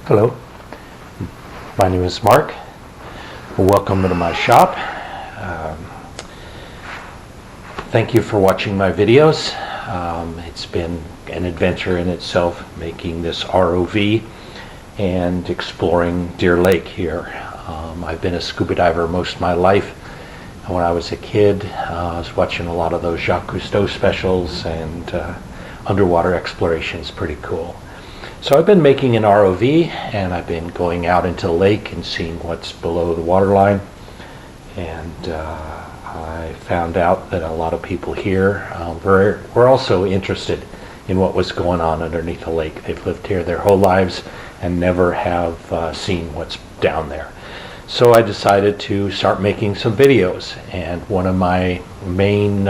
Hello, my name is Mark. Welcome to my shop. Thank you for watching my videos. It's been an adventure in itself making this ROV and exploring Deer Lake here. I've been a scuba diver most of my life. When I was a kid, I was watching a lot of those Jacques Cousteau specials, and underwater exploration is pretty cool. So I've been making an ROV, and I've been going out into the lake and seeing what's below the waterline. And I found out that a lot of people here were also interested in what was going on underneath the lake. They've lived here their whole lives and never have seen what's down there. So I decided to start making some videos, and one of my main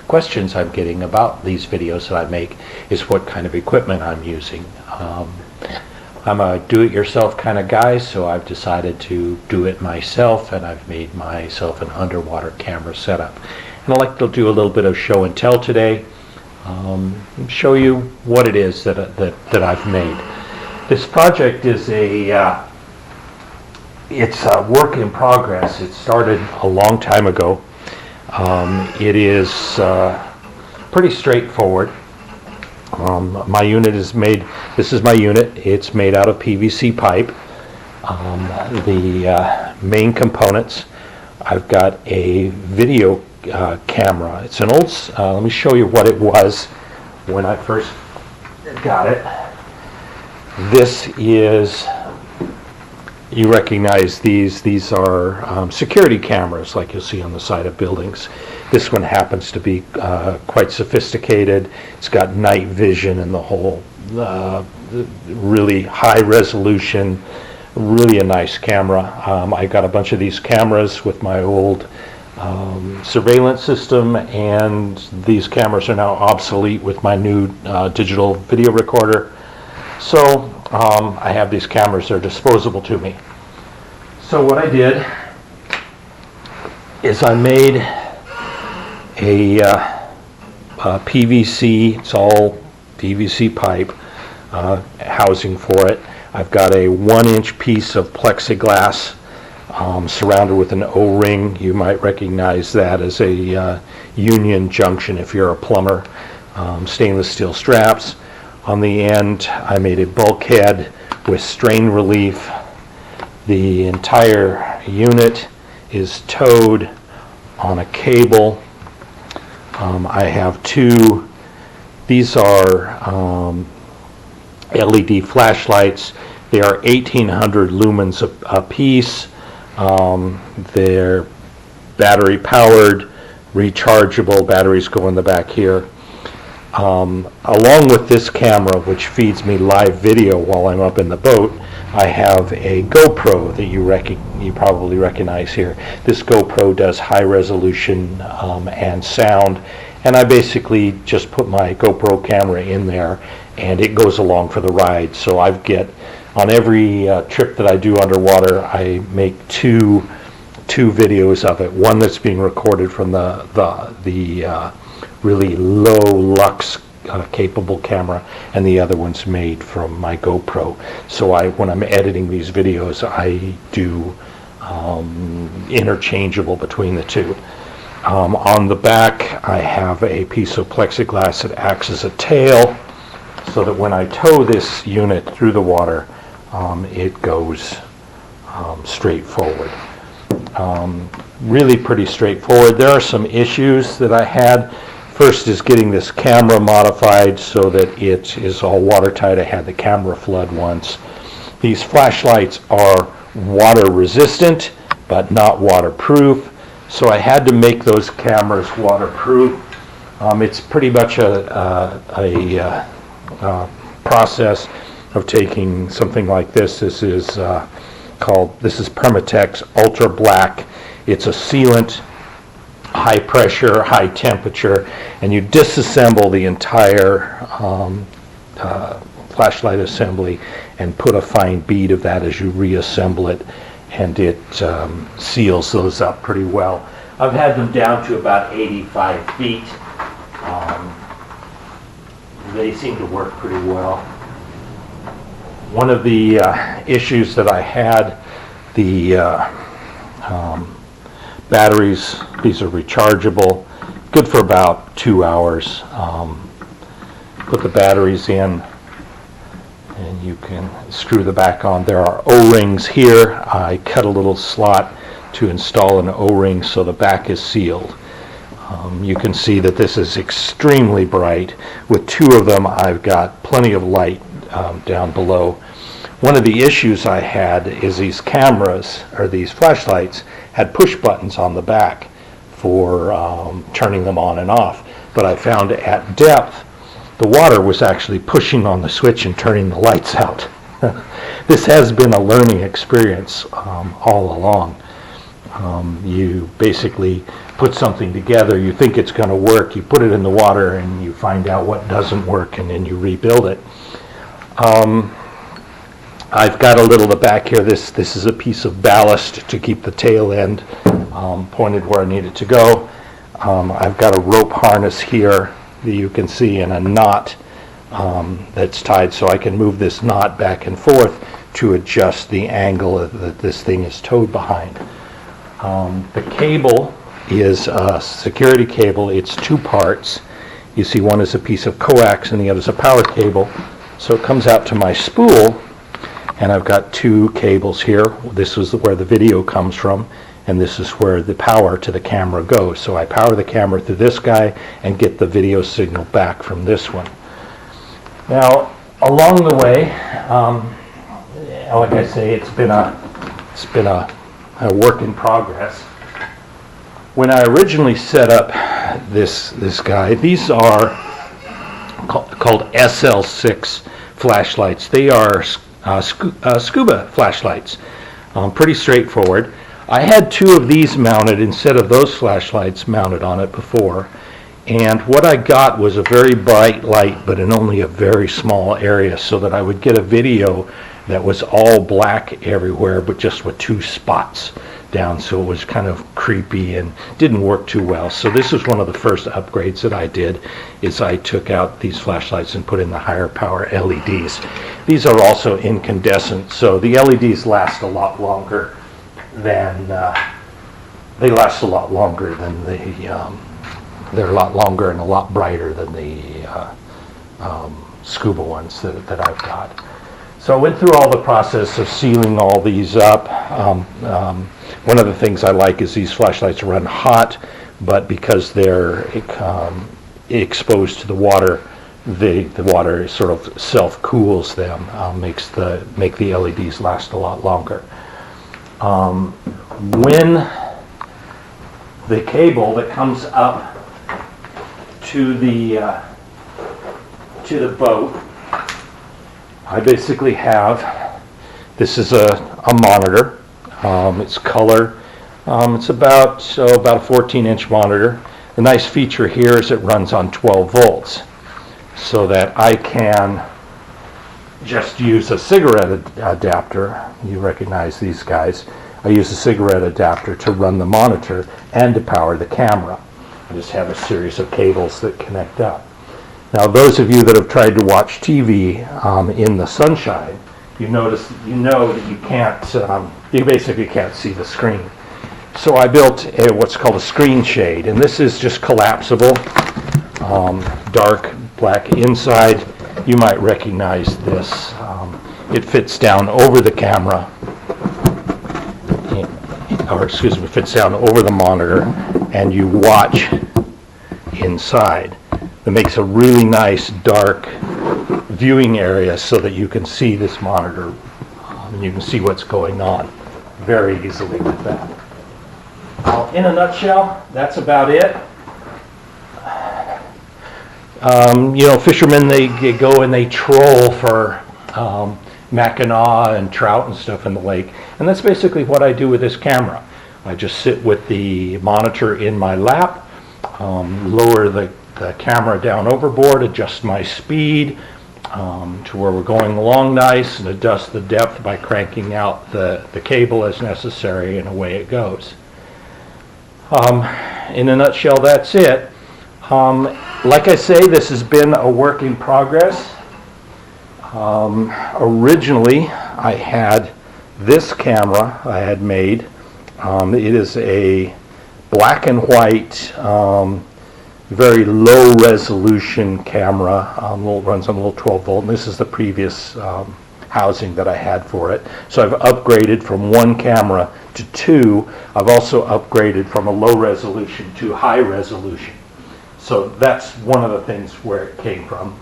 questions I'm getting about these videos that I make is what kind of equipment I'm using. I'm a do-it-yourself kind of guy, so I've decided to do it myself, and I've made myself an underwater camera setup. And I'd like to do a little bit of show and tell today, show you what it is that I've made. This project is it's a work in progress. It started a long time ago. It is pretty straightforward. My unit is made, this is my unit, it's made out of PVC pipe. The main components, I've got a video camera. It's an old, let me show you what it was when I first got it. This is, you recognize these are security cameras like you'll see on the side of buildings. This one happens to be quite sophisticated. It's got night vision and the whole really high resolution, really a nice camera. I got a bunch of these cameras with my old surveillance system, and these cameras are now obsolete with my new digital video recorder. So I have these cameras, they're disposable to me. So what I did is I made a PVC, it's all PVC pipe housing for it. I've got a 1-inch piece of plexiglass surrounded with an O-ring. You might recognize that as a union junction if you're a plumber. Stainless steel straps. On the end, I made a bulkhead with strain relief. The entire unit is towed on a cable. I have two, these are LED flashlights. They are 1800 lumens a piece. They're battery powered, rechargeable. Batteries go in the back here. Along with this camera, which feeds me live video while I'm up in the boat, I have a GoPro that you probably recognize here. This GoPro does high resolution and sound, and I basically just put my GoPro camera in there and it goes along for the ride. So I get, on every trip that I do underwater, I make two videos of it. One that's being recorded from the really low lux capable camera, and the other one's made from my GoPro. So when I'm editing these videos, I do interchangeable between the two. On the back, I have a piece of plexiglass that acts as a tail, so that when I tow this unit through the water, it goes straight forward. Really pretty straightforward. There are some issues that I had. First is getting this camera modified so that it is all watertight. I had the camera flood once. These flashlights are water resistant but not waterproof, so I had to make those cameras waterproof. It's pretty much a process of taking something like this. This is Permatex Ultra Black. It's a sealant, high pressure, high temperature, and you disassemble the entire flashlight assembly and put a fine bead of that as you reassemble it, and it seals those up pretty well. I've had them down to about 85 feet. They seem to work pretty well. One of the issues that I had, the batteries, these are rechargeable, good for about 2 hours. Put the batteries in and you can screw the back on. There are O-rings here. I cut a little slot to install an O-ring so the back is sealed. You can see that this is extremely bright. With 2 of them, I've got plenty of light down below. One of the issues I had is these cameras, or these flashlights, had push buttons on the back for turning them on and off. But I found at depth, the water was actually pushing on the switch and turning the lights out. This has been a learning experience all along. You basically put something together, you think it's going to work, you put it in the water and you find out what doesn't work and then you rebuild it. I've got a little the back here, this is a piece of ballast to keep the tail end pointed where I need it to go. I've got a rope harness here that you can see and a knot that's tied so I can move this knot back and forth to adjust the angle that this thing is towed behind. The cable is a security cable. It's 2 parts. You see one is a piece of coax and the other is a power cable. So it comes out to my spool and I've got 2 cables here. This is where the video comes from and this is where the power to the camera goes. So I power the camera through this guy and get the video signal back from this one. Now along the way, like I say, it's been a work in progress. When I originally set up this guy, these are called SL6 flashlights. They are scuba flashlights. Pretty straightforward. I had 2 of these mounted instead of those flashlights mounted on it before. And what I got was a very bright light, but in only a very small area, so that I would get a video that was all black everywhere, but just with 2 spots down, so it was kind of creepy and didn't work too well. So this is one of the first upgrades that I did, is I took out these flashlights and put in the higher power LEDs. These are also incandescent, so the LEDs last a lot longer than they're a lot longer and a lot brighter than the scuba ones that I've got. So I went through all the process of sealing all these up. One of the things I like is these flashlights run hot, but because they're exposed to the water, the water sort of self-cools them, make the LEDs last a lot longer. When the cable that comes up to the boat, I basically have, this is a monitor. It's color. It's about a 14-inch monitor. The nice feature here is it runs on 12 volts, so that I can just use a cigarette adapter. You recognize these guys. I use a cigarette adapter to run the monitor and to power the camera. I just have a series of cables that connect up. Now, those of you that have tried to watch TV in the sunshine, you know that you can't, you basically can't see the screen. So I built what's called a screen shade, and this is just collapsible, dark black inside. You might recognize this. It fits down over the camera, fits down over the monitor, and you watch inside. It makes a really nice dark viewing area so that you can see this monitor and you can see what's going on very easily with that. In a nutshell, that's about it. Fishermen, they go and they troll for mackinaw and trout and stuff in the lake, and that's basically what I do with this camera. I just sit with the monitor in my lap, lower the camera down overboard, adjust my speed to where we're going along nice, and adjust the depth by cranking out the cable as necessary, and away it goes. In a nutshell, that's it. Like I say, this has been a work in progress. Originally, I had this camera I had made. It is a black and white, very low resolution camera. Runs on a little 12 volt, and this is the previous housing that I had for it. So I've upgraded from one camera to two. I've also upgraded from a low resolution to high resolution. So that's one of the things where it came from.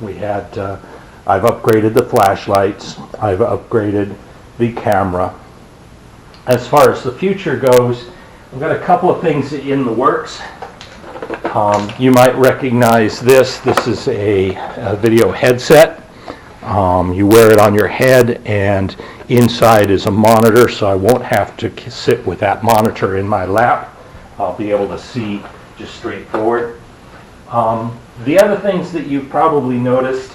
I've upgraded the flashlights. I've upgraded the camera. As far as the future goes, I've got a couple of things in the works. You might recognize this. This is a video headset. You wear it on your head, and inside is a monitor, so I won't have to sit with that monitor in my lap. I'll be able to see just straight forward. The other things that you've probably noticed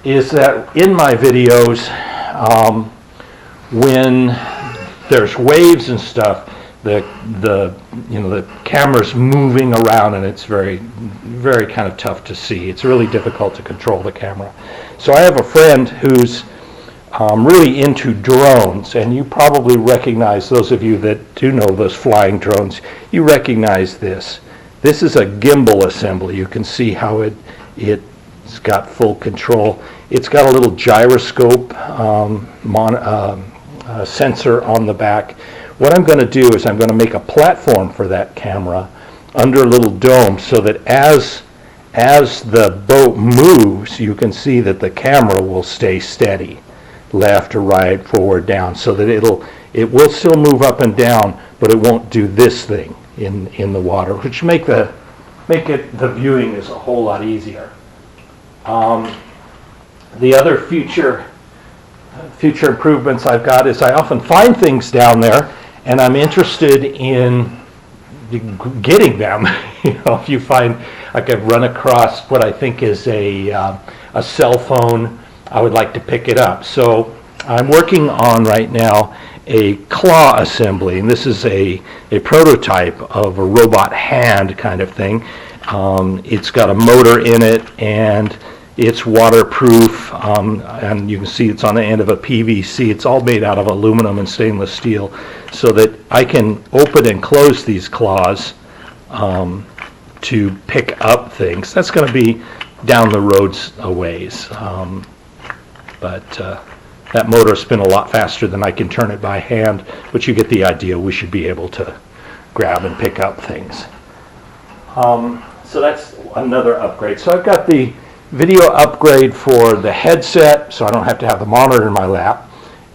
is that in my videos, when there's waves and stuff, the camera's moving around, and it's very kind of tough to see. It's really difficult to control the camera. So I have a friend who's really into drones, and you probably recognize, those of you that do know those flying drones, you recognize this. This is a gimbal assembly. You can see how it's got full control. It's got a little gyroscope sensor on the back. What I'm going to do is I'm going to make a platform for that camera under a little dome, so that as the boat moves, you can see that the camera will stay steady, left or right, forward, down, so that it will still move up and down, but it won't do this thing in the water, which make the viewing is a whole lot easier. The other future improvements I've got is I often find things down there, and I'm interested in getting them. If you find, like, I've run across what I think is a cell phone, I would like to pick it up. So I'm working on right now a claw assembly, and this is a prototype of a robot hand kind of thing. It's got a motor in it, and it's waterproof, and you can see it's on the end of a PVC. It's all made out of aluminum and stainless steel, so that I can open and close these claws to pick up things. That's going to be down the roads a ways, but that motor spins a lot faster than I can turn it by hand, but you get the idea. We should be able to grab and pick up things. So that's another upgrade. So I've got the video upgrade for the headset, so I don't have to have the monitor in my lap.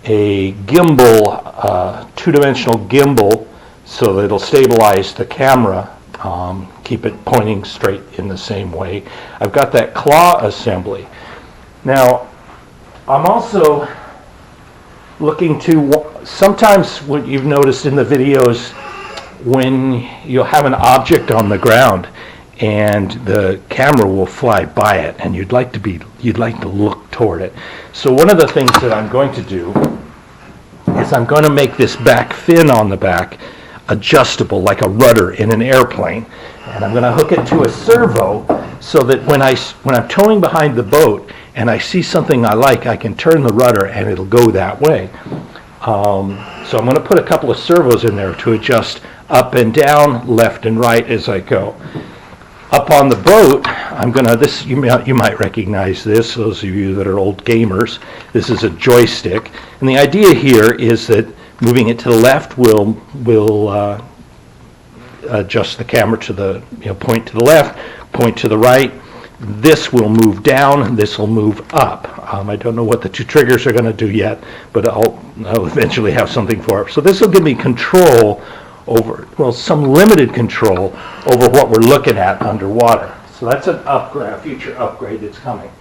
A gimbal, two-dimensional gimbal, so that it'll stabilize the camera, keep it pointing straight in the same way. I've got that claw assembly. Now, I'm also looking to, sometimes what you've noticed in the videos, when you'll have an object on the ground and the camera will fly by it, and you'd like to look toward it. So one of the things that I'm going to do is I'm going to make this back fin on the back adjustable, like a rudder in an airplane, and I'm going to hook it to a servo, so that when I'm towing behind the boat and I see something I like, I can turn the rudder and it'll go that way. So I'm going to put a couple of servos in there to adjust up and down, left and right as I go. Up on the boat, I'm going to, you might recognize this, those of you that are old gamers. This is a joystick, and the idea here is that moving it to the left will adjust the camera to the, point to the left, point to the right. This will move down, this will move up. I don't know what the two triggers are going to do yet, but I'll eventually have something for it. So this will give me control over, well, some limited control over what we're looking at underwater. So that's an upgrade, a future upgrade that's coming.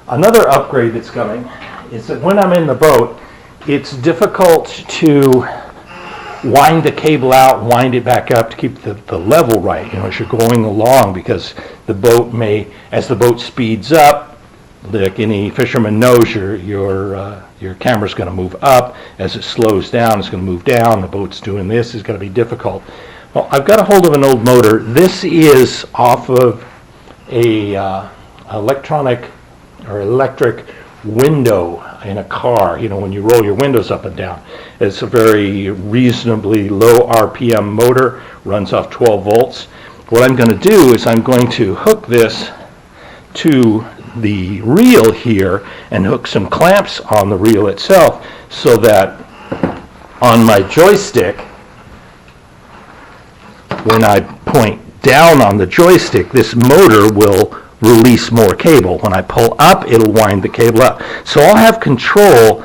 Another upgrade that's coming is that when I'm in the boat, it's difficult to wind the cable out, wind it back up to keep the level right, as you're going along, because the boat may, as the boat speeds up, like any fisherman knows, your camera's going to move up. As it slows down, it's going to move down. The boat's doing this. It's going to be difficult. Well, I've got a hold of an old motor. This is off of a electric window in a car, you know, when you roll your windows up and down. It's a very reasonably low RPM motor, runs off 12 volts. What I'm going to do is I'm going to hook this to the reel here and hook some clamps on the reel itself so that on my joystick, when I point down on the joystick, this motor will release more cable. When I pull up, it'll wind the cable up. So I'll have control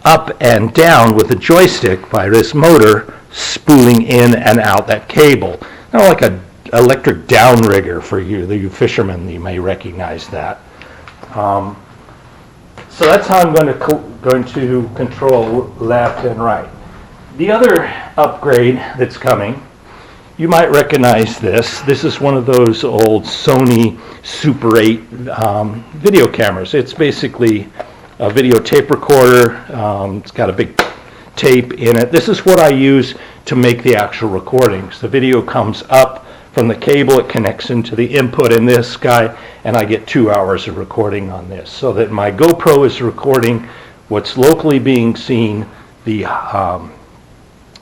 up and down with the joystick by this motor spooling in and out that cable. Kind of like an electric downrigger for you fishermen. You may recognize that. So that's how I'm going to control left and right. The other upgrade that's coming, you might recognize this. This is one of those old Sony Super 8 video cameras. It's basically a video tape recorder. It's got a big tape in it. This is what I use to make the actual recordings. The video comes up from the cable, it connects into the input in this guy, and I get 2 hours of recording on this. So that my GoPro is recording what's locally being seen, the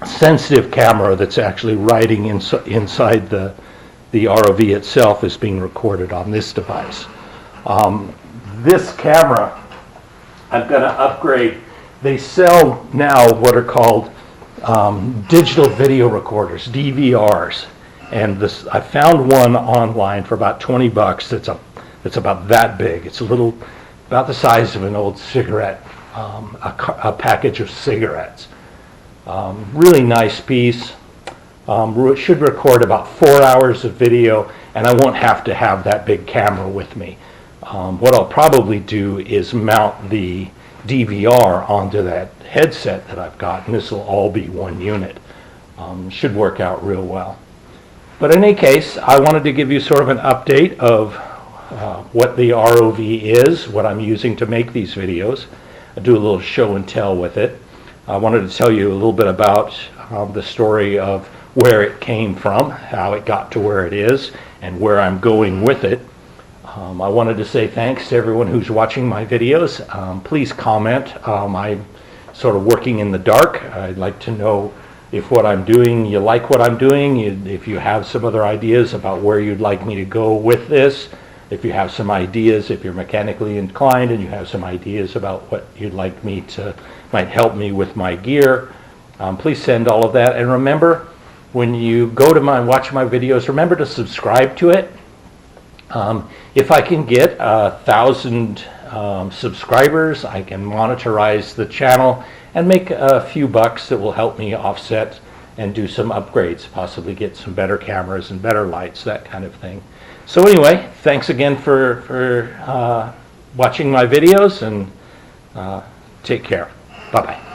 sensitive camera that's actually riding inside the ROV itself is being recorded on this device. This camera, I'm going to upgrade. They sell now what are called digital video recorders, DVRs, and I found one online for about 20 bucks. It's about that big. It's about the size of an old cigarette, a package of cigarettes. Really nice piece. It should record about 4 hours of video, and I won't have to have that big camera with me. What I'll probably do is mount the DVR onto that headset that I've got, and this will all be one unit. Should work out real well. But in any case, I wanted to give you sort of an update of what the ROV is, what I'm using to make these videos. I do a little show and tell with it. I wanted to tell you a little bit about the story of where it came from, how it got to where it is, and where I'm going with it. I wanted to say thanks to everyone who's watching my videos. Please comment. I'm sort of working in the dark. I'd like to know if what I'm doing, you like what I'm doing, if you have some other ideas about where you'd like me to go with this, if you have some ideas, if you're mechanically inclined and you have some ideas about what you'd like me to, might help me with my gear, please send all of that. And remember, when you go to watch my videos, remember to subscribe to it. If I can get 1,000 subscribers, I can monetize the channel and make a few bucks that will help me offset and do some upgrades, possibly get some better cameras and better lights, that kind of thing. So anyway, thanks again for watching my videos, and take care. Bye-bye.